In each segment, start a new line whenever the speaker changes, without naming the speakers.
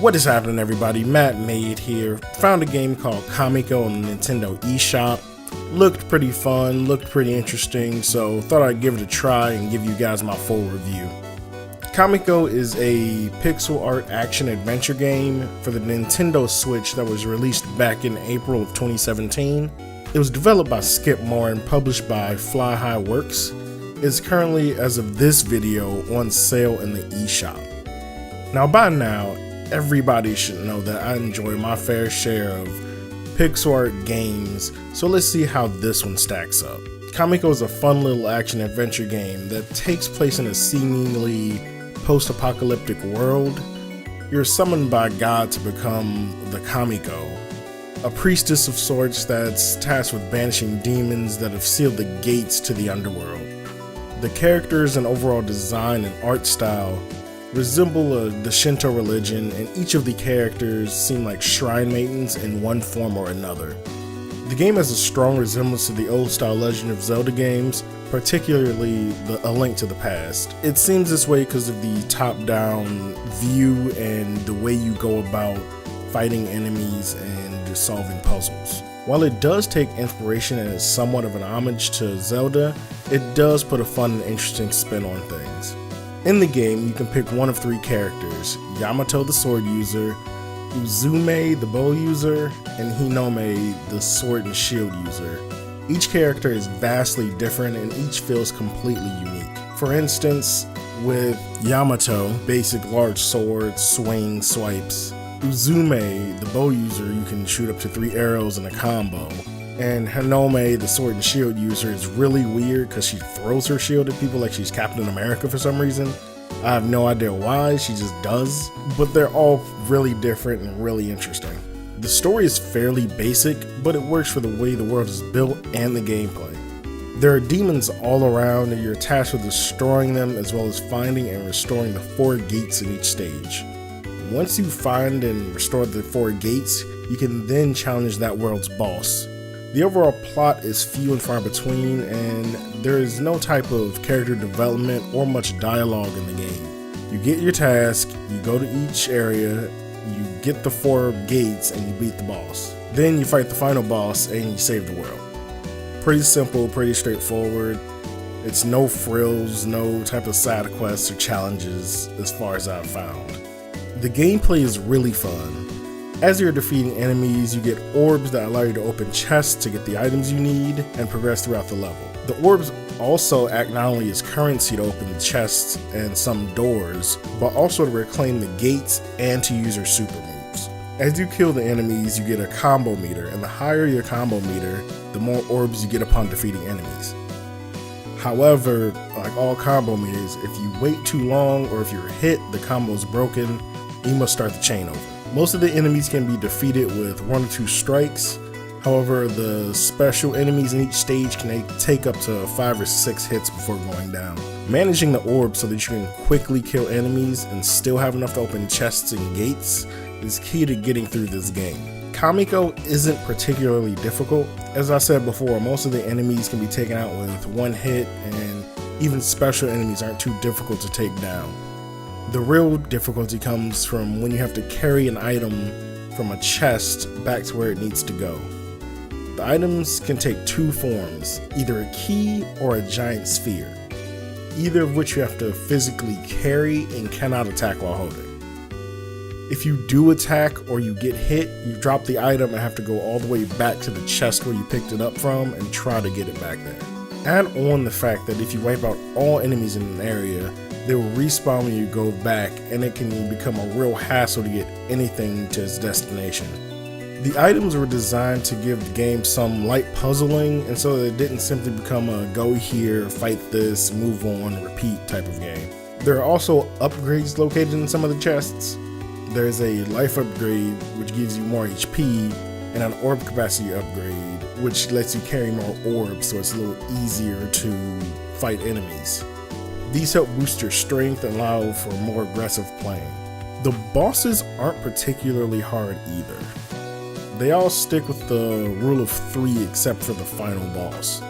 What is happening, everybody? Mattmade here. Found a game called Kamiko on the Nintendo eShop. Looked pretty fun, looked pretty interesting, so thought I'd give it a try and give you guys my full review. Kamiko is a pixel art action adventure game for the Nintendo Switch that was released back in April of 2017. It was developed by Skip Moore and published by Fly High Works. It's currently, as of this video, on sale in the eShop. Now by now, everybody should know that I enjoy my fair share of pixel art games, so let's see how this one stacks up. Kamiko is a fun little action adventure game that takes place in a seemingly post-apocalyptic world. You're summoned by God to become the Kamiko, a priestess of sorts that's tasked with banishing demons that have sealed the gates to the underworld. The characters and overall design and art style resemble the Shinto religion, and each of the characters seem like shrine maidens in one form or another. The game has a strong resemblance to the old-style Legend of Zelda games, particularly A Link to the Past. It seems this way because of the top-down view and the way you go about fighting enemies and solving puzzles. While it does take inspiration and is somewhat of an homage to Zelda, it does put a fun and interesting spin on things. In the game, you can pick one of three characters: Yamato the sword user, Uzume the bow user, and Hinome the sword and shield user. Each character is vastly different and each feels completely unique. For instance, with Yamato, basic large sword, swing, swipes. Uzume, the bow user, you can shoot up to 3 arrows in a combo. And Hinome, the sword and shield user, is really weird because she throws her shield at people like she's Captain America for some reason. I have no idea why, she just does. But they're all really different and really interesting. The story is fairly basic, but it works for the way the world is built and the gameplay. There are demons all around and you're tasked with destroying them, as well as finding and restoring the 4 gates in each stage. Once you find and restore the 4 gates, you can then challenge that world's boss. The overall plot is few and far between, and there is no type of character development or much dialogue in the game. You get your task, you go to each area, you get the 4 gates, and you beat the boss. Then you fight the final boss and you save the world. Pretty simple, pretty straightforward. It's no frills, no type of side quests or challenges as far as I've found. The gameplay is really fun. As you're defeating enemies, you get orbs that allow you to open chests to get the items you need and progress throughout the level. The orbs also act not only as currency to open the chests and some doors, but also to reclaim the gates and to use your super moves. As you kill the enemies, you get a combo meter, and the higher your combo meter, the more orbs you get upon defeating enemies. However, like all combo meters, if you wait too long or if you're hit, the combo's broken, you must start the chain over. Most of the enemies can be defeated with 1 or 2 strikes. However, the special enemies in each stage can take up to 5 or 6 hits before going down. Managing the orbs so that you can quickly kill enemies and still have enough to open chests and gates is key to getting through this game. Kamiko isn't particularly difficult. As I said before, most of the enemies can be taken out with 1 hit, and even special enemies aren't too difficult to take down. The real difficulty comes from when you have to carry an item from a chest back to where it needs to go. The items can take 2 forms, either a key or a giant sphere, either of which you have to physically carry and cannot attack while holding. If you do attack or you get hit, you drop the item and have to go all the way back to the chest where you picked it up from and try to get it back there. Add on the fact that if you wipe out all enemies in an area, they will respawn when you go back, and it can become a real hassle to get anything to its destination. The items were designed to give the game some light puzzling, and so that it didn't simply become a go here, fight this, move on, repeat type of game. There are also upgrades located in some of the chests. There's a life upgrade, which gives you more HP, and an orb capacity upgrade, which lets you carry more orbs, so it's a little easier to fight enemies. These help boost your strength and allow for more aggressive playing. The bosses aren't particularly hard either. They all stick with the rule of 3 except for the final boss.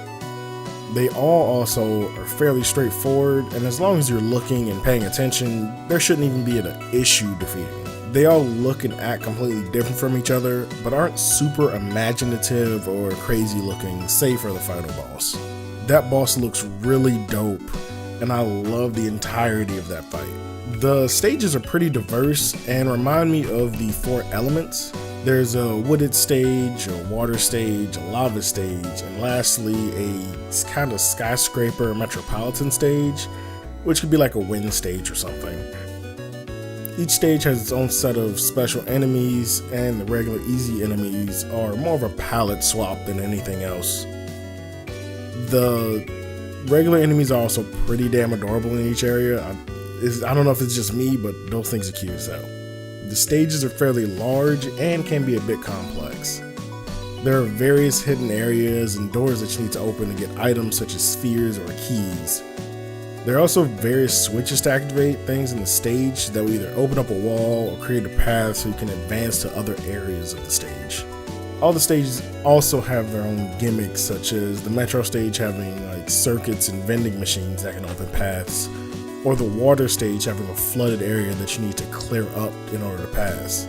They all also are fairly straightforward, and as long as you're looking and paying attention, there shouldn't even be an issue defeating them. They all look and act completely different from each other, but aren't super imaginative or crazy looking, save for the final boss. That boss looks really dope, and I love the entirety of that fight. The stages are pretty diverse and remind me of the 4 elements. There's a wooded stage, a water stage, a lava stage, and lastly a kind of skyscraper metropolitan stage, which could be like a wind stage or something. Each stage has its own set of special enemies, and the regular easy enemies are more of a palette swap than anything else. The regular enemies are also pretty damn adorable in each area. I don't know if it's just me, but those things are cute as hell. The stages are fairly large and can be a bit complex. There are various hidden areas and doors that you need to open to get items such as spheres or keys. There are also various switches to activate things in the stage that will either open up a wall or create a path so you can advance to other areas of the stage. All the stages also have their own gimmicks, such as the metro stage having like circuits and vending machines that can open paths, or the water stage having a flooded area that you need to clear up in order to pass.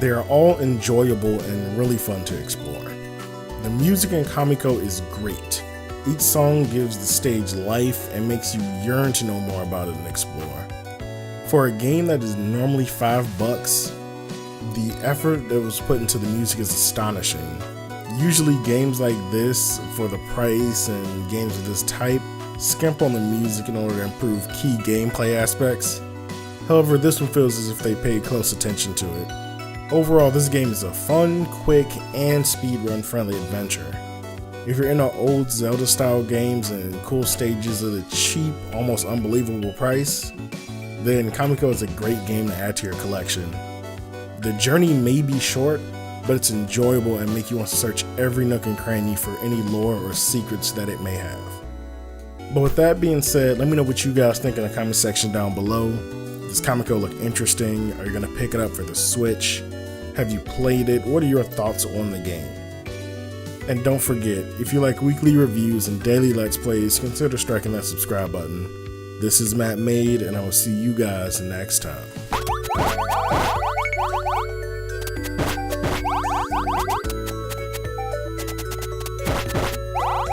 They are all enjoyable and really fun to explore. The music in Kamiko is great. Each song gives the stage life and makes you yearn to know more about it and explore. For a game that is normally $5, the effort that was put into the music is astonishing. Usually games like this, for the price, and games of this type skimp on the music in order to improve key gameplay aspects. However, this one feels as if they paid close attention to it. Overall, this game is a fun, quick, and speedrun friendly adventure. If you're into old Zelda style games and cool stages at a cheap, almost unbelievable price, then Kamiko is a great game to add to your collection. The journey may be short, but it's enjoyable and make you want to search every nook and cranny for any lore or secrets that it may have. But with that being said, let me know what you guys think in the comment section down below. Does Kamiko look interesting? Are you going to pick it up for the Switch? Have you played it? What are your thoughts on the game? And don't forget, if you like weekly reviews and daily Let's Plays, consider striking that subscribe button. This is Mattmade, and I will see you guys next time.